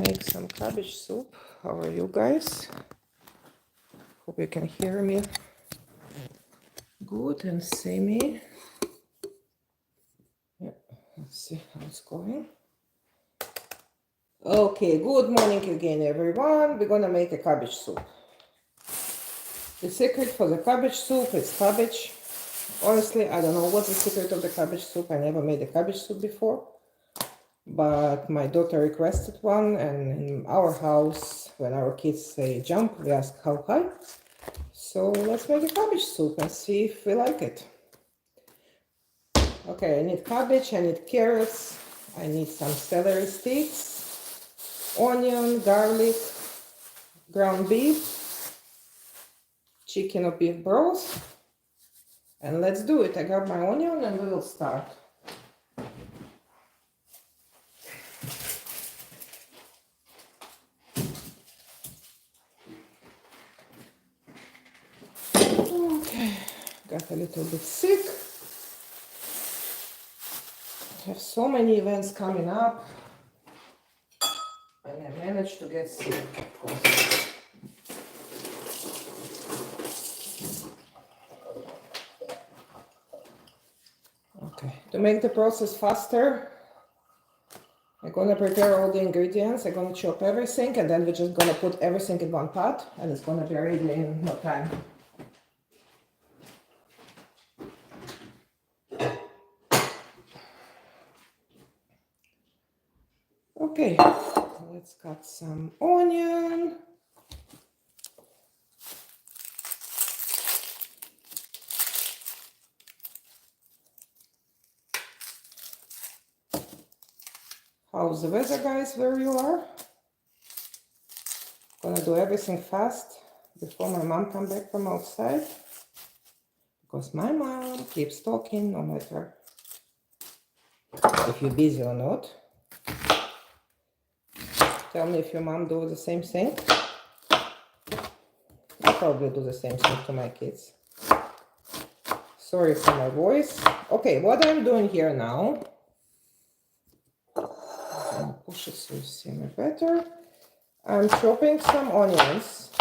make some cabbage soup. How are you guys? Hope you can hear me good and see me. Yeah, let's see how it's going. Okay, good morning again, everyone. We're gonna make a cabbage soup. The secret for the cabbage soup is cabbage. Honestly, I don't know what's the secret of the cabbage soup. I never made a cabbage soup before. But my daughter requested one, and in our house, when our kids say jump, we ask how high. So let's make a cabbage soup and see if we like it. Okay, I need cabbage, I need carrots, I need some celery sticks, onion, garlic, ground beef, chicken or beef broth. And let's do it. I grab my onion and we will start. Okay, got a little bit sick. I have so many events coming up and I managed to get sick, of course. Okay, to make the process faster, I'm gonna prepare all the ingredients. I'm gonna chop everything and then we're just gonna put everything in one pot and it's gonna be ready in no time. Okay, let's cut some onion. How's the weather, guys, where you are? Gonna do everything fast before my mom comes back from outside. Because my mom keeps talking no matter if you're busy or not. Tell me if your mom does the same thing. I probably do the same thing to my kids. Sorry for my voice. Okay, what I'm doing here now, I'm gonna push it so you see me better. I'm chopping some onions.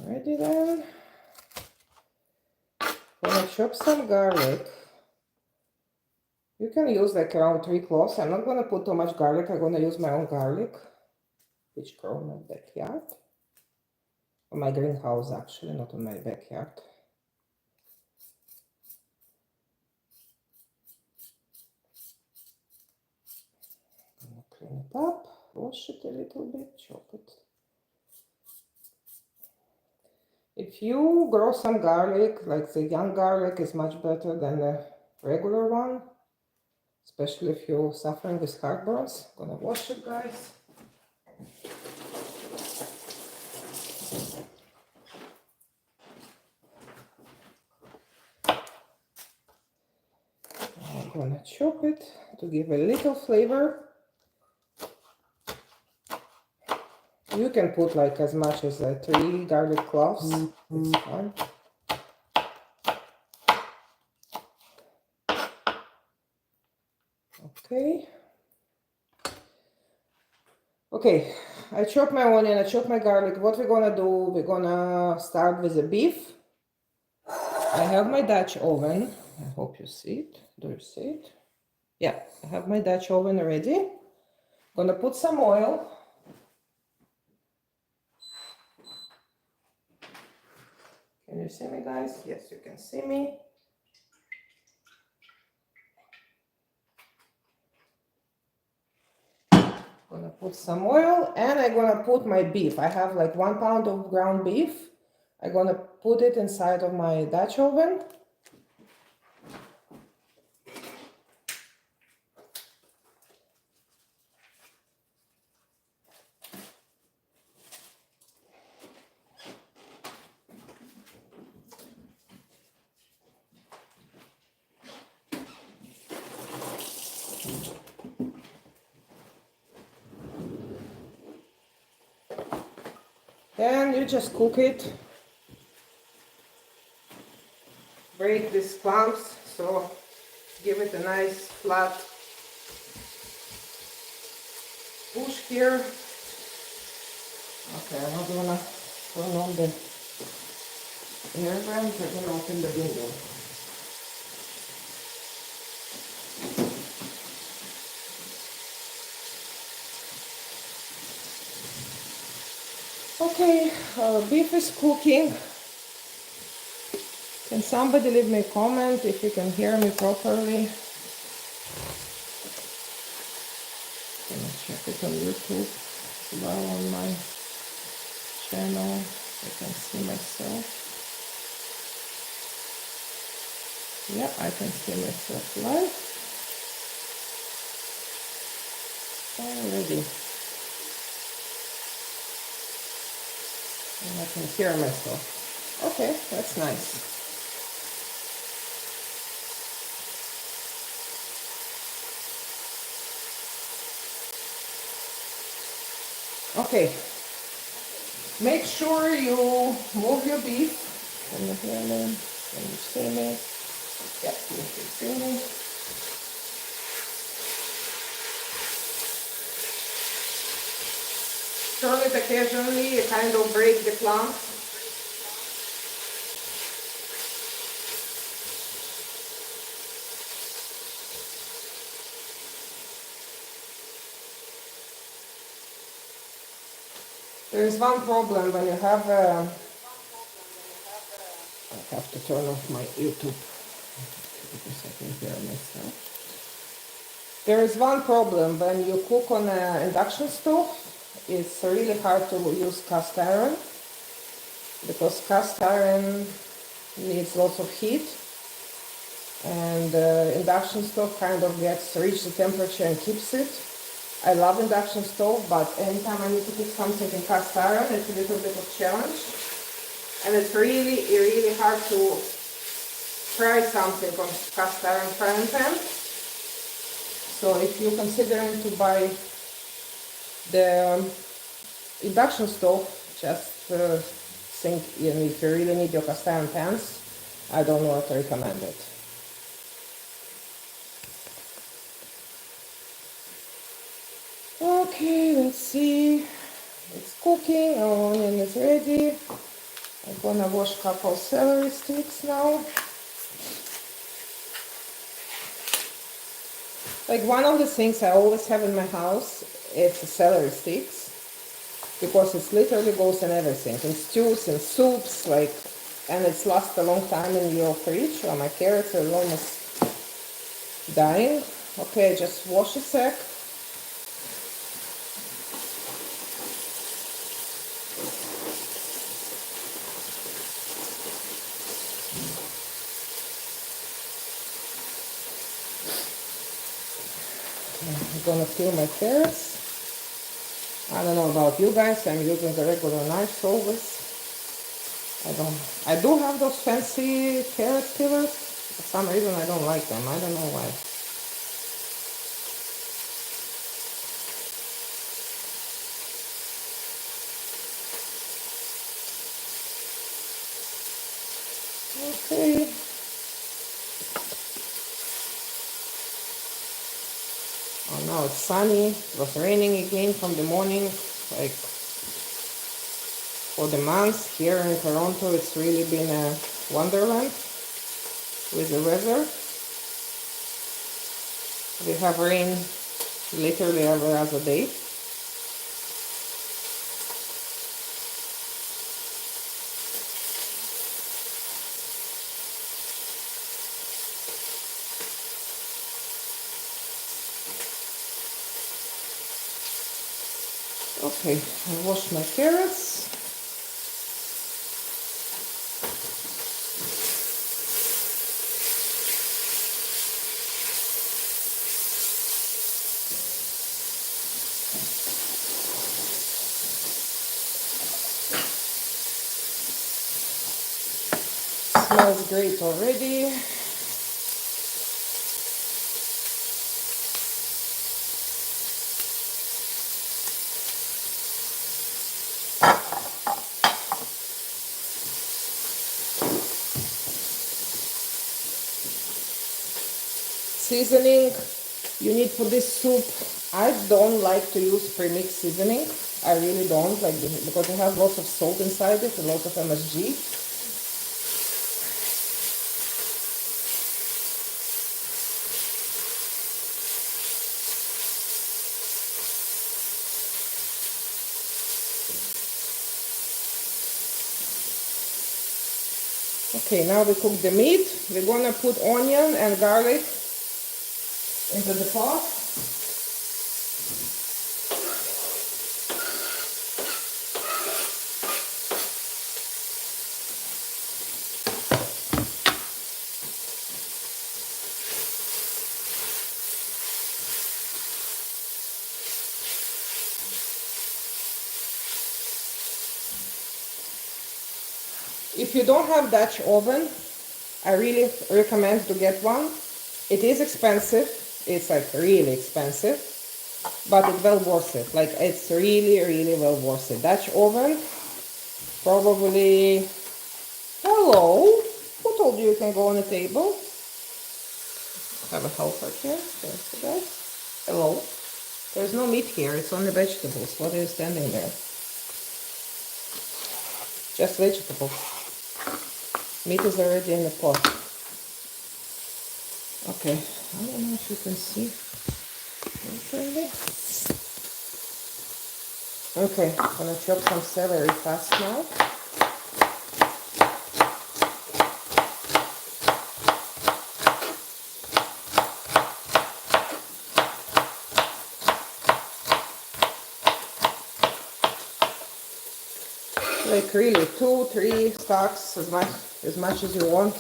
Alrighty then. Gonna chop some garlic. You can use like around 3 cloves. I'm not gonna put too much garlic. I'm gonna use my own garlic, which grow in my backyard. On my greenhouse actually, not on my backyard. I'm gonna clean it up, wash it a little bit, chop it. If you grow some garlic, like the young garlic is much better than the regular one, especially if you're suffering with heartburns. I'm gonna wash it, guys. I'm gonna chop it to give a little flavor. You can put like as much as 3 garlic cloves. It's fine. Okay. Okay, I chop my onion, I chop my garlic. What we're gonna do, we're gonna start with the beef. I have my Dutch oven. I hope you see it. Do you see it? Yeah, I have my Dutch oven ready. Gonna put some oil. Can you see me, guys? Yes, you can see me. Gonna put some oil and I'm gonna put my beef. I have like 1 pound of ground beef. I'm gonna put it inside of my Dutch oven. And you just cook it. Break these clumps, so give it a nice flat push here. Okay, I'm not gonna turn on the air vent, I'm gonna open the window. Okay, beef is cooking. Can somebody leave me a comment if you can hear me properly? I'm gonna check it on YouTube as well on my channel. I can see myself. Yeah, I can see myself live already. And I can hear myself. Okay, that's nice. Okay, make sure you move your beef. Can you hear me? Can you see me? Yeah, you can see me. Turn it occasionally, you kind of break the clumps. There is one problem when you have I have to turn off my YouTube because I can hear myself. There is one problem when you cook on an induction stove. It's really hard to use cast iron because cast iron needs lots of heat, and induction stove kind of gets reach the temperature and keeps it. I love induction stove, but anytime I need to cook something in cast iron, it's a little bit of challenge. And it's really, really hard to fry something on cast iron frying pan. So if you're considering to buy the induction stove, just think if you really need your cast iron pans, I don't know what to recommend it. Okay, let's see. It's cooking, our onion is ready. I'm gonna wash a couple celery sticks now. Like one of the things I always have in my house is celery sticks, because it literally goes in everything, in stews, in soups, like, and it's lasts a long time in your fridge. Well, my carrots are almost dying. Okay, just wash a sec. I'm gonna peel my carrots. I don't know about you guys, I'm using the regular knife always. I do have those fancy carrot peelers. For some reason I don't like them. I don't know why. Okay. Oh, now it's sunny. It was raining again from the morning, like for the month. Here in Toronto, it's really been a wonderland with the weather. We have rain literally every other day. Okay, I wash my carrots. Smells great already. seasoning you need for this soup. I don't like to use pre-mixed seasoning. I really don't, like, because it has lots of salt inside it and lots of MSG. Okay, now we cook the meat. We're gonna put onion and garlic into the pot. If you don't have Dutch oven, I really recommend to get one. It is expensive. It's like really expensive, but it's well worth it. Like, it's really, really well worth it. Dutch oven, probably. Hello, who told you can go on the table? Have a helper here. There's the guy. Hello. There's no meat here. It's only vegetables. What are you standing there? Just vegetables. Meat is already in the pot. Okay, I don't know if you can see. Okay, I'm gonna chop some celery fast now. Like really 2-3 stalks, as much as you want.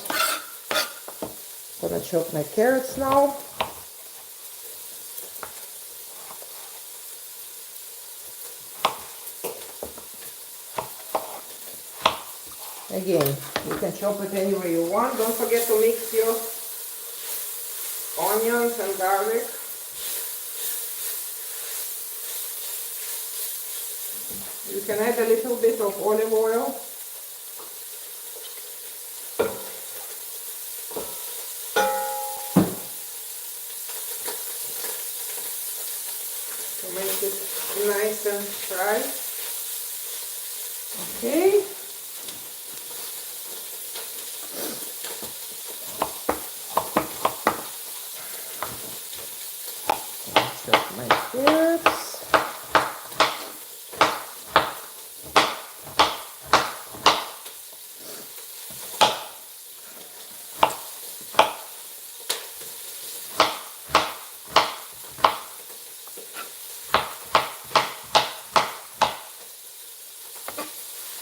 Gonna chop my carrots now. Again, you can chop it any way you want. Don't forget to mix your onions and garlic. You can add a little bit of olive oil. To make it nice and fried. Okay. Chop my carrots.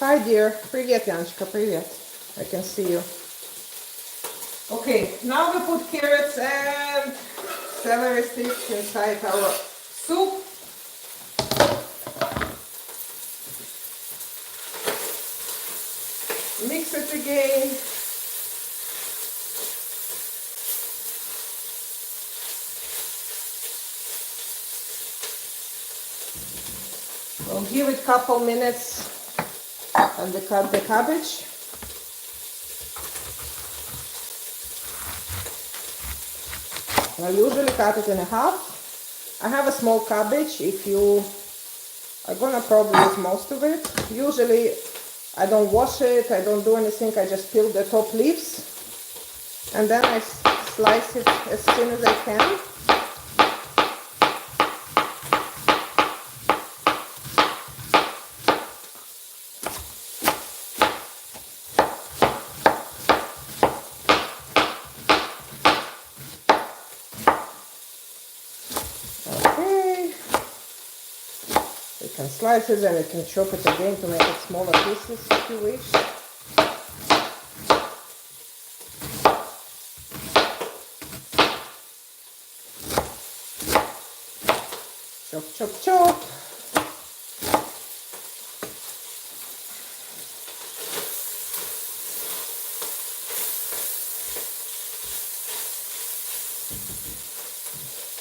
Hi dear, привет, Яночка, привет. I can see you. Okay, now we put carrots and celery sticks inside our soup. Mix it again. We'll give it a couple minutes. And we cut the cabbage. I usually cut it in half. I have a small cabbage. If you are gonna probably use most of it. Usually I don't wash it, I don't do anything, I just peel the top leaves. And then I slice it as soon as I can. Slice it and you can chop it again to make it smaller pieces if you wish. Chop, chop, chop.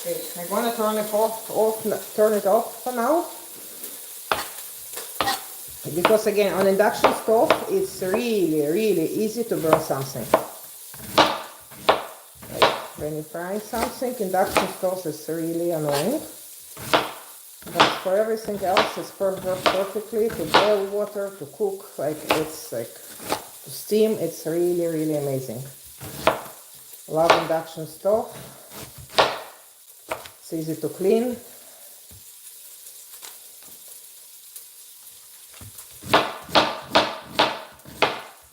Okay, I'm gonna turn it off for now. Because again, on induction stove, it's really, really easy to burn something. Like when you're frying something. Induction stove is really annoying. But for everything else, it's perfectly to boil water, to cook, like it's like to steam. It's really, really amazing. Love induction stove. It's easy to clean.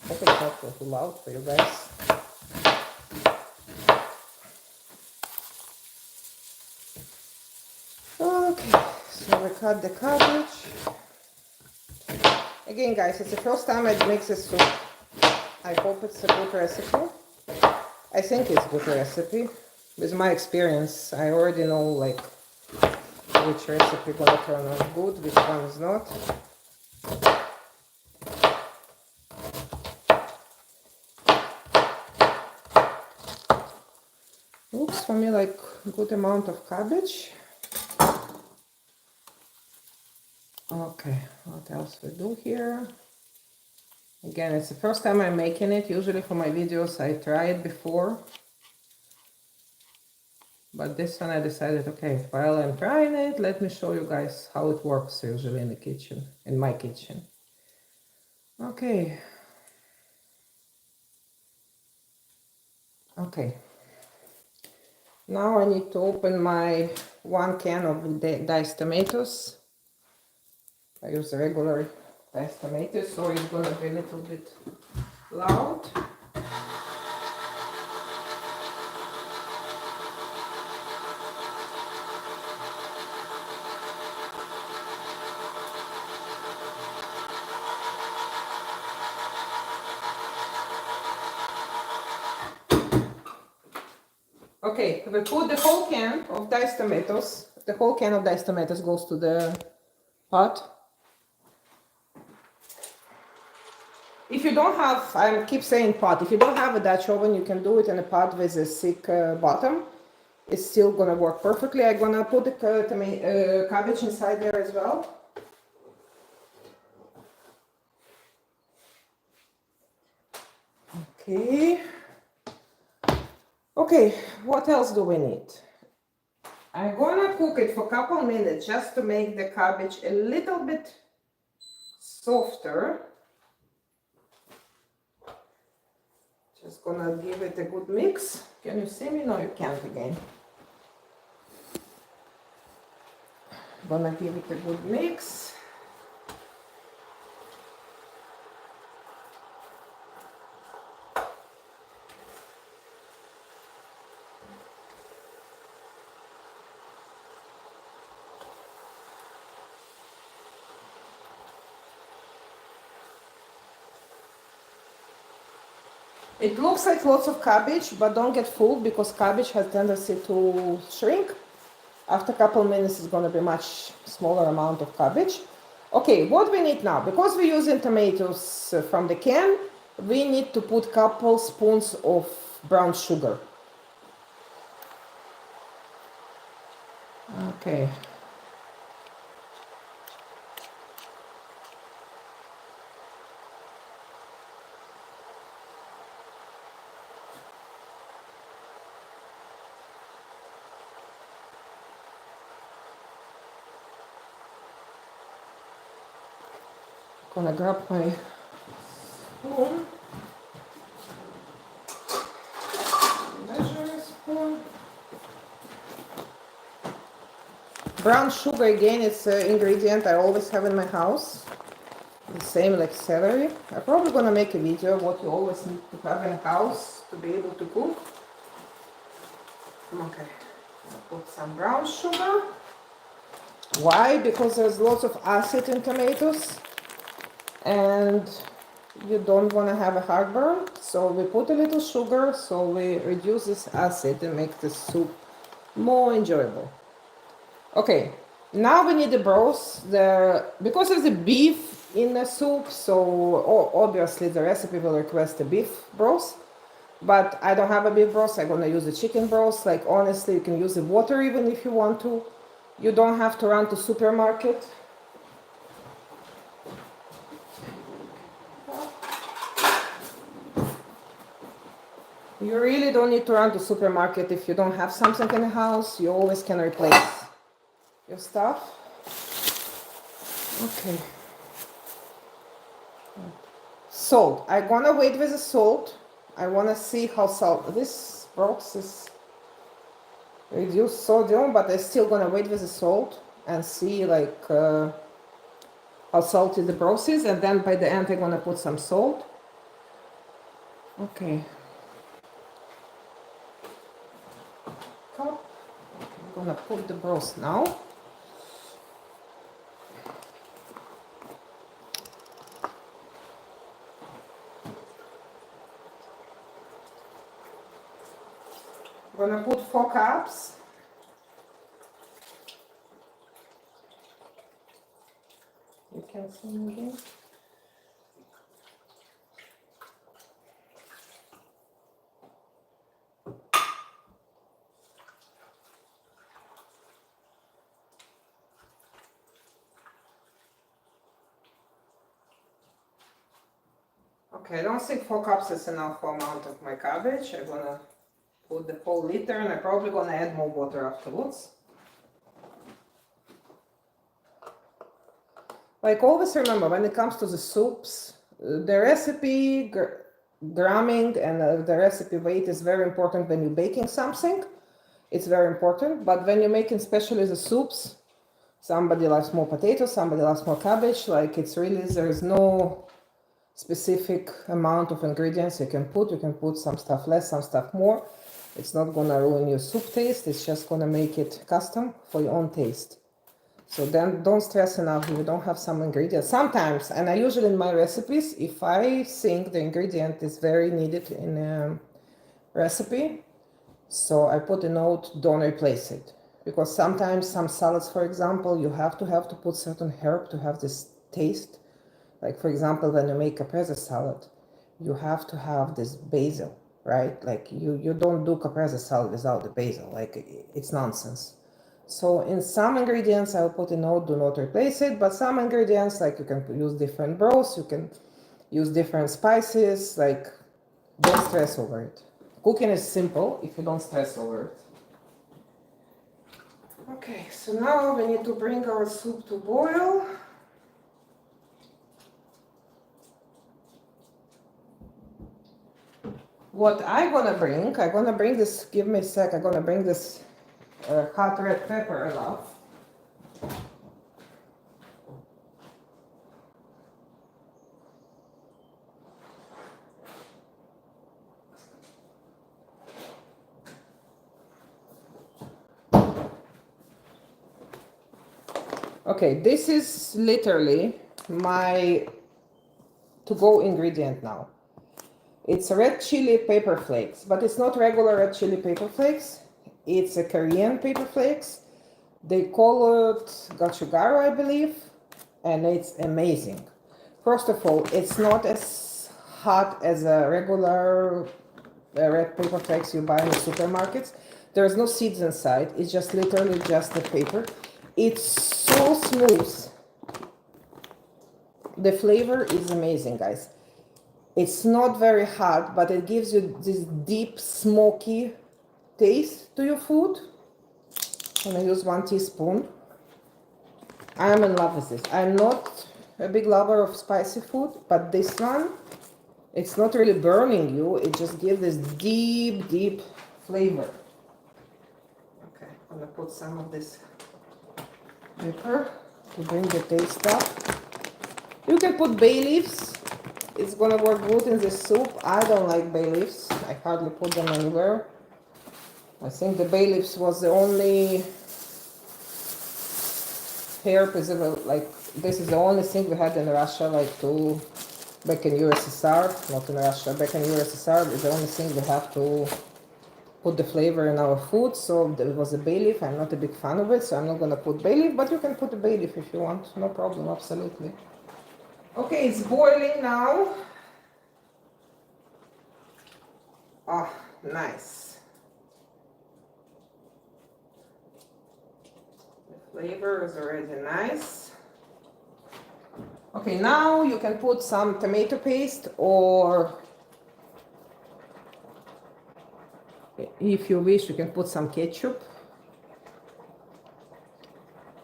Hope it's not too loud for you guys. Okay, so we cut the cabbage. Again, guys, it's the first time I make this soup. I hope it's a good recipe. I think it's a good recipe. With my experience, I already know like which recipe gonna turn out good, which one is not. Looks for me like a good amount of cabbage. Okay, what else we do here? Again, it's the first time I'm making it. Usually for my videos I try it before. But this one I decided, okay, while I'm trying it, let me show you guys how it works usually in the kitchen, in my kitchen. Okay. Okay. Now I need to open my 1 can of diced tomatoes. I use regular diced tomatoes, so it's gonna be a little bit loud. Okay, we put the whole can of diced tomatoes. The whole can of diced tomatoes goes to the pot. If you don't have, I keep saying pot, if you don't have a Dutch oven, you can do it in a pot with a thick bottom. It's still gonna work perfectly. I'm gonna put the cabbage inside there as well. Okay. Okay, what else do we need? I'm gonna cook it for a couple minutes just to make the cabbage a little bit softer. Just gonna give it a good mix. Can you see me? No, you can't again. Gonna give it a good mix. It looks like lots of cabbage, but don't get fooled because cabbage has tendency to shrink. After a couple minutes, it's going to be much smaller amount of cabbage. Okay, what we need now, because we're using tomatoes from the can, we need to put couple spoons of brown sugar. Okay. Gonna grab my spoon. Measure spoon. Brown sugar again, it's an ingredient I always have in my house. The same like celery. I'm probably gonna make a video of what you always need to have in a house to be able to cook. Okay, I'll put some brown sugar. Why? Because there's lots of acid in tomatoes and you don't want to have a heartburn, so we put a little sugar so we reduce this acid and make the soup more enjoyable. Okay, now we need the broth. Because of the beef in the soup, so obviously the recipe will request a beef broth, but I don't have a beef broth. I'm gonna use the chicken broth. Like honestly, you can use the water even if you want to. You don't have to run to supermarket. You really don't need to run to supermarket if you don't have something in the house. You always can replace your stuff. Okay. Salt. I'm gonna wait with the salt. I wanna see how salt. This broth is reduced sodium, but I'm still gonna wait with the salt and see like how salty the broth is, and then by the end I'm gonna put some salt. Okay. Cup. I'm gonna put the broth now. I'm gonna put 4 cups. You can see me again. Okay, I don't think 4 cups is enough for amount of my cabbage. I'm gonna put the whole liter, and I'm probably gonna add more water afterwards. Like always remember, when it comes to the soups, the recipe gramming and the recipe weight is very important when you're baking something. It's very important, but when you're making especially the soups, somebody likes more potatoes, somebody likes more cabbage, like it's really, there's no specific amount of ingredients you can put some stuff less, some stuff more. It's not gonna ruin your soup taste, it's just gonna make it custom for your own taste. So then don't stress enough if you don't have some ingredients. Sometimes, and I usually in my recipes, if I think the ingredient is very needed in a recipe, so I put a note, don't replace it. Because sometimes some salads, for example, you have to put certain herb to have this taste. Like for example, when you make a caprese salad, you have to have this basil, right? Like you don't do caprese salad without the basil, like it's nonsense. So in some ingredients, I'll put a note, do not replace it, but some ingredients, like you can use different broths, you can use different spices, like don't stress over it. Cooking is simple if you don't stress over it. Okay, so now we need to bring our soup to boil. What I'm gonna bring this, give me a sec, I'm gonna bring this hot red pepper enough. Okay, this is literally my to-go ingredient now. It's red chili pepper flakes, but it's not regular red chili pepper flakes. It's a Korean pepper flakes. They call it gochugaru, I believe, and it's amazing. First of all, it's not as hot as a regular red pepper flakes you buy in the supermarkets. There's no seeds inside. It's just literally just the paper. It's so smooth. The flavor is amazing, guys. It's not very hot, but it gives you this deep, smoky taste to your food. I'm gonna use 1 teaspoon. I am in love with this. I'm not a big lover of spicy food, but this one, it's not really burning you. It just gives this deep, deep flavor. Okay, I'm gonna put some of this pepper to bring the taste up. You can put bay leaves. It's gonna work good in this soup. I don't like bay leaves. I hardly put them anywhere. I think the bay leaves was the only herb, like this is the only thing we had in Russia, like back in USSR, not in Russia, back in USSR is the only thing we have to put the flavor in our food. So there was a bay leaf. I'm not a big fan of it, so I'm not gonna put bay leaf, but you can put a bay leaf if you want, no problem, absolutely. Okay, it's boiling now. Oh, nice. The flavor is already nice. Okay, now you can put some tomato paste or If you wish, you can put some ketchup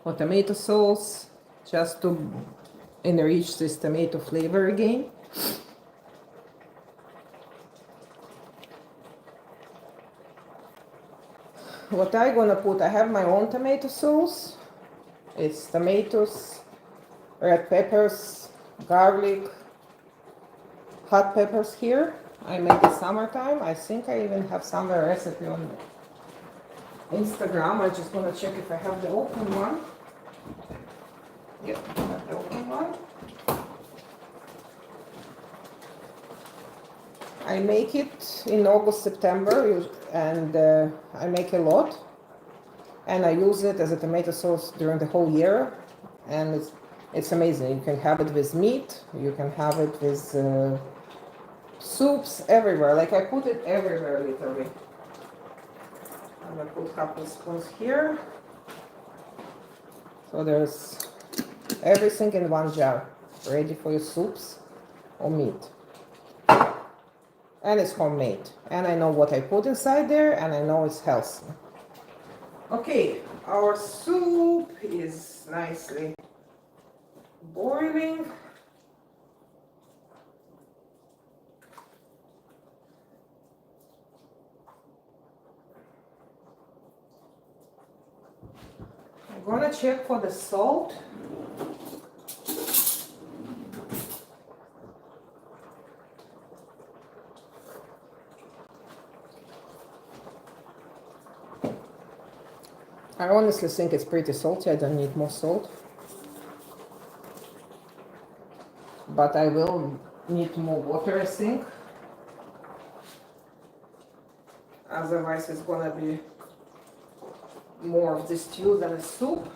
or tomato sauce just to enrich this tomato flavor again. What I'm gonna put, I have my own tomato sauce. It's tomatoes, red peppers, garlic, hot peppers here. I made it summertime. I think I even have somewhere a recipe on Instagram. I just want to check if I have the open one. Yep, I have the open one. I make it in August, September, and I make a lot. And I use it as a tomato sauce during the whole year. And it's amazing. You can have it with meat. You can have it with soups, everywhere. Like I put it everywhere, literally. I'm gonna put a couple spoons here. So there's everything in one jar, ready for your soups or meat. And it's homemade. And I know what I put inside there, and I know it's healthy. Okay, our soup is nicely boiling. I'm gonna check for the salt. I honestly think it's pretty salty. I don't need more salt. But I will need more water, I think. Otherwise it's gonna be more of the stew than a soup.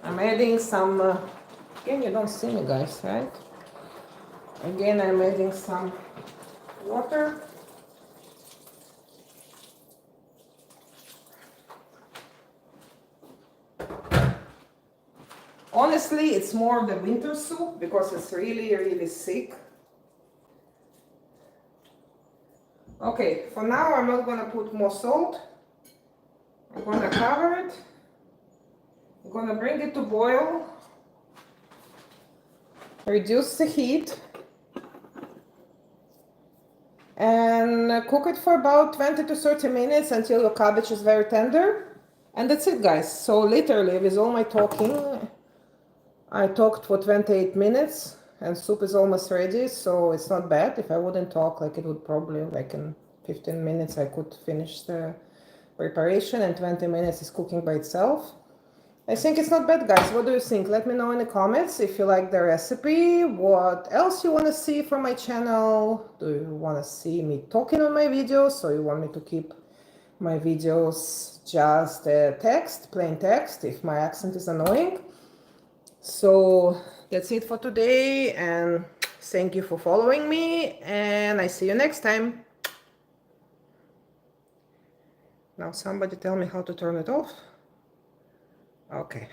I'm adding some, again you don't see me guys, right? Again I'm adding some water. Honestly, it's more of the winter soup because it's really, really thick. Okay, for now I'm not gonna put more salt. I'm gonna cover it. I'm gonna bring it to boil. Reduce the heat. And cook it for about 20 to 30 minutes until your cabbage is very tender. And that's it guys. So literally with all my talking, I talked for 28 minutes and soup is almost ready, so it's not bad. If I wouldn't talk, like it would probably, like in 15 minutes I could finish the preparation and 20 minutes is cooking by itself. I think it's not bad guys. What do you think? Let me know in the comments if you like the recipe. What else you want to see from my channel? Do you want to see me talking on my videos, or you want me to keep my videos just text, plain text, if my accent is annoying? So that's it for today, and thank you for following me, and I see you next time. Now somebody tell me how to turn it off. Okay.